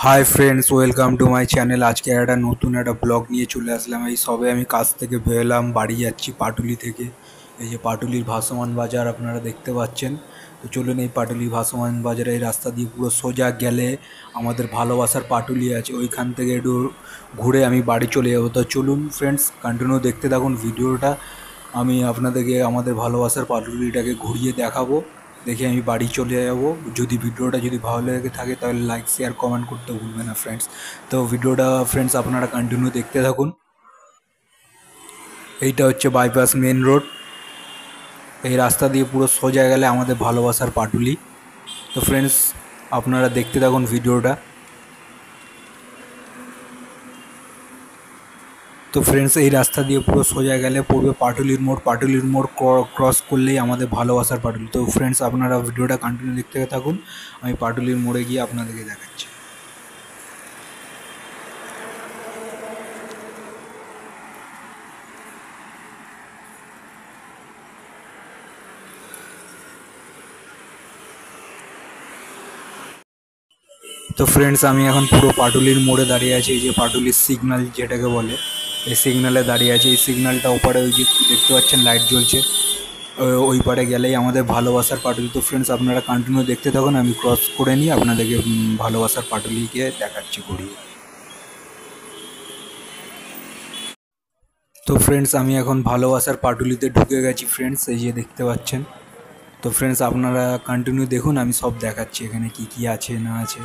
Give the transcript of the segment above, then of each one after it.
Hi friends, welcome to my channel. আজকে একটা নতুন একটা ব্লগ নিয়ে চলে আসলাম। এই সবে আমি কাজ থেকে বেরোলাম, বাড়ি যাচ্ছি পাটুলি থেকে। এই যে পাটুলির ভাসমান বাজার আপনারা দেখতে পাচ্ছেন। তো চলুন, এই পাটুলি ভাসমান বাজারে এই রাস্তা দিয়ে পুরো সোজা গেলে আমাদের ভালোবাসার পাটুলি আছে, ওইখান থেকে একটু ঘুরে আমি বাড়ি চলে যাবো। তো চলুন ফ্রেন্ডস, কন্টিনিউ দেখতে থাকুন ভিডিওটা। আমি আপনাদেরকে আমাদের ভালোবাসার পাটুলিটাকে ঘুরিয়ে দেখাবো, দেখে আমি বাড়ি চলে যাব। ভিডিওটা যদি ভালো লেগে থাকে তাহলে লাইক শেয়ার কমেন্ট করতে ভুলবেন না ফ্রেন্ডস। তো ভিডিওটা ফ্রেন্ডস আপনারা কন্টিনিউ দেখতে থাকুন। এইটা হচ্ছে বাইপাস মেন রোড। এই রাস্তা দিয়ে পুরো সোজা গেলে আমাদের ভালোবাসার পাটুলি। তো ফ্রেন্ডস আপনারা দেখতে থাকুন ভিডিওটা। তো ফ্রেন্ডস এই রাস্তা দিয়ে পুরো সোজা গেলে পড়বে পাটুলির মোড়। পাটুলির মোড় ক্রস করলেই আমাদের ভালোবাসার পাটুলি। তো ফ্রেন্ডস আপনারা ভিডিওটা কন্টিনিউ দেখতে থাকুন, আমি পাটুলির মোড়ে গিয়ে আপনাদেরকে দেখাচ্ছি। তো ফ্রেন্ডস আমি এখন পুরো পাটুলির মোড়ে দাঁড়িয়ে আছি। এই যে পাটুলির সিগন্যাল যেটাকে বলে, এই সিগন্যালে দাঁড়িয়ে আছে। এই সিগন্যালটা ওপারে ওই যে দেখতে পাচ্ছেন লাইট জ্বলছে, ওই পারে গেলেই আমাদের ভালোবাসার পাটুলি। তো ফ্রেন্ডস আপনারা কন্টিনিউ দেখতে থাকুন, আমি ক্রস করে নিয়ে আপনাদেরকে ভালোবাসার পাটুলিকে দেখাচ্ছি ঘুরিয়ে। তো ফ্রেন্ডস আমি এখন ভালোবাসার পাটুলিতে ঢুকে গেছি ফ্রেন্ডস, এই যে দেখতে পাচ্ছেন। তো ফ্রেন্ডস আপনারা কন্টিনিউ দেখুন, আমি সব দেখাচ্ছি এখানে কি কি আছে না আছে।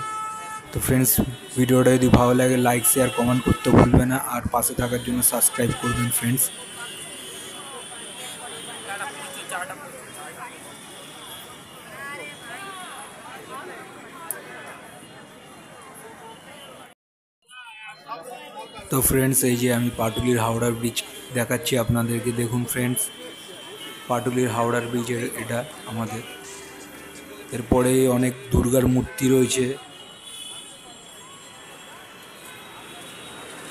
তো ফ্রেন্ডস ভিডিওটা যদি ভালো লাগে লাইক শেয়ার কমেন্ট করতে ভুলবে না, আর পাশে থাকার জন্য সাবস্ক্রাইব করবেন ফ্রেন্ডস। তো ফ্রেন্ডস এই যে আমি পাটুলির হাওড়ার ব্রিজ দেখাচ্ছি আপনাদেরকে, দেখুন ফ্রেন্ডস পাটুলির হাওড়ার ব্রিজ এটা আমাদের। এরপরে অনেক দুর্গার মূর্তি রয়েছে,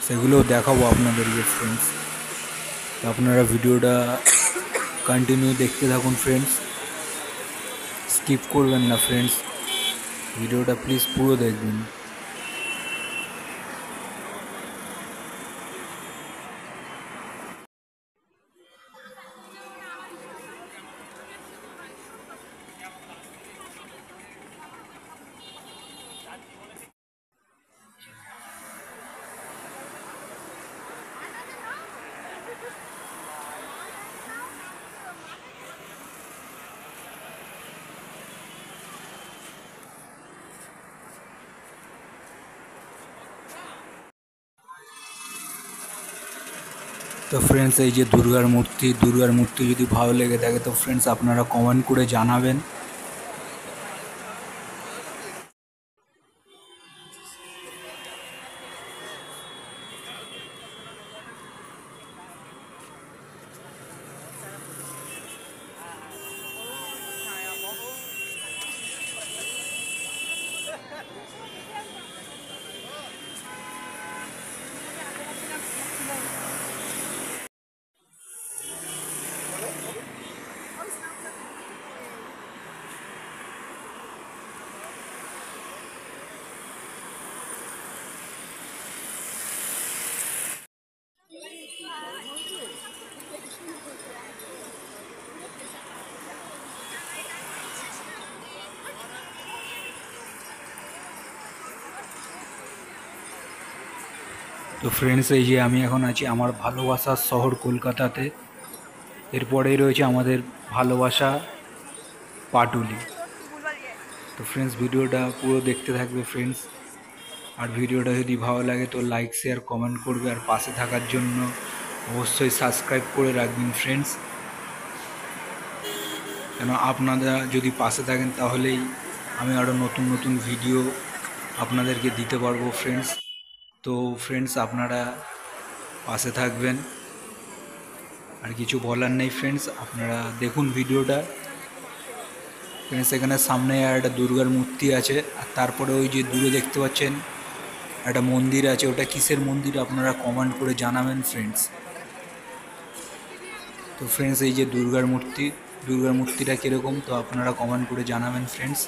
সেগুলোও দেখাবো আপনাদেরকে ফ্রেন্ডস। তো আপনারা ভিডিওটা কন্টিনিউ দেখতে থাকুন ফ্রেন্ডস, স্কিপ করবেন না ফ্রেন্ডস, ভিডিওটা প্লিজ পুরো দেখবেন। তো ফ্রেন্ডস এই যে দুর্গার মূর্তি যদি ভালো লেগে থাকে তো ফ্রেন্ডস আপনারা কমেন্ট করে জানাবেন। তো ফ্রেন্ডস এই যে আমি এখন আছি আমার ভালোবাসার শহর কলকাতাতে। এরপরেই রয়েছে আমাদের ভালোবাসা পাটুলি। তো ফ্রেন্ডস ভিডিওটা পুরো দেখতে থাকবে ফ্রেন্ডস, আর ভিডিওটা যদি ভালো লাগে তো লাইক শেয়ার কমেন্ট করবে, আর পাশে থাকার জন্য অবশ্যই সাবস্ক্রাইব করে রাখবেন ফ্রেন্ডস। কেন আপনারা যদি পাশে থাকেন তাহলেই আমি আরও নতুন নতুন ভিডিও আপনাদেরকে দিতে পারবো ফ্রেন্ডস। তো ফ্রেন্ডস আপনারা পাশে থাকবেন, আর কিছু বলার নেই ফ্রেন্ডস, আপনারা দেখুন ভিডিওটা। ফ্রেন্ডস এখানে সামনে একটা দুর্গার মূর্তি আছে, আর তারপরে ওই যে দূরে দেখতে পাচ্ছেন একটা মন্দির আছে, ওটা কিসের মন্দির আপনারা কমেন্ট করে জানাবেন ফ্রেন্ডস। তো ফ্রেন্ডস এই যে দুর্গার মূর্তিটা কীরকম তো আপনারা কমেন্ট করে জানাবেন ফ্রেন্ডস।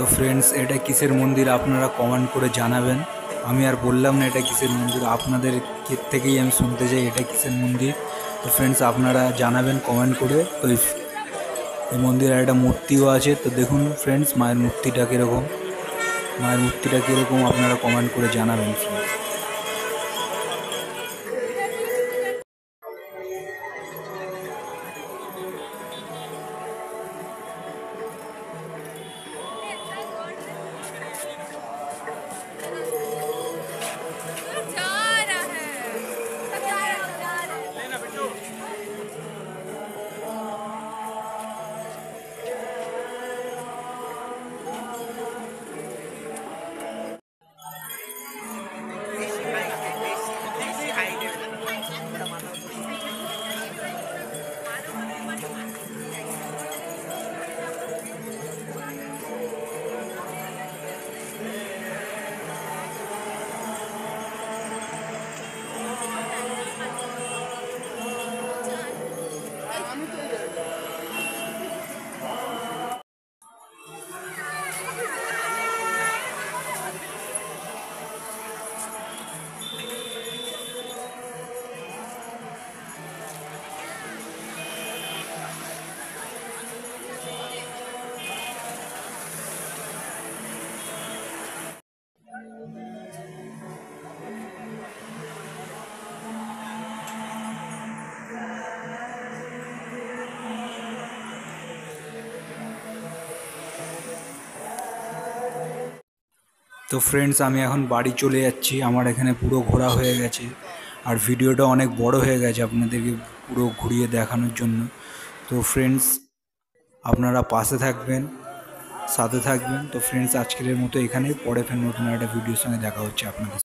তো ফ্রেন্ডস, এটা কিসের মন্দির আপনারা কমেন্ট করে জানাবেন। আমি আর বললাম না এটা কিসের মন্দির, আপনাদের থেকেই আমি শুনতে চাই এটা কিসের মন্দির। তো ফ্রেন্ডস, আপনারা জানাবেন কমেন্ট করে। তো এই মন্দিরে একটা মূর্তিও আছে। তো দেখুন ফ্রেন্ডস, মায়ের মূর্তিটা কীরকম আপনারা কমেন্ট করে জানাবেন ফ্রেন্ডস। তো ফ্রেন্ডস, আমি এখন বাড়ি চলে যাচ্ছি। আমার এখানে পুরো ঘোরা হয়ে গেছে, আর ভিডিওটা অনেক বড় হয়ে গেছে আপনাদেরকে পুরো ঘুরিয়ে দেখানোর জন্য। তো ফ্রেন্ডস, আপনারা পাশে থাকবেন, সাথে থাকবেন। তো ফ্রেন্ডস, আজকের মতো এখানেই, পরে ফের নতুন একটা ভিডিওর সঙ্গে দেখা হচ্ছে আপনাদের।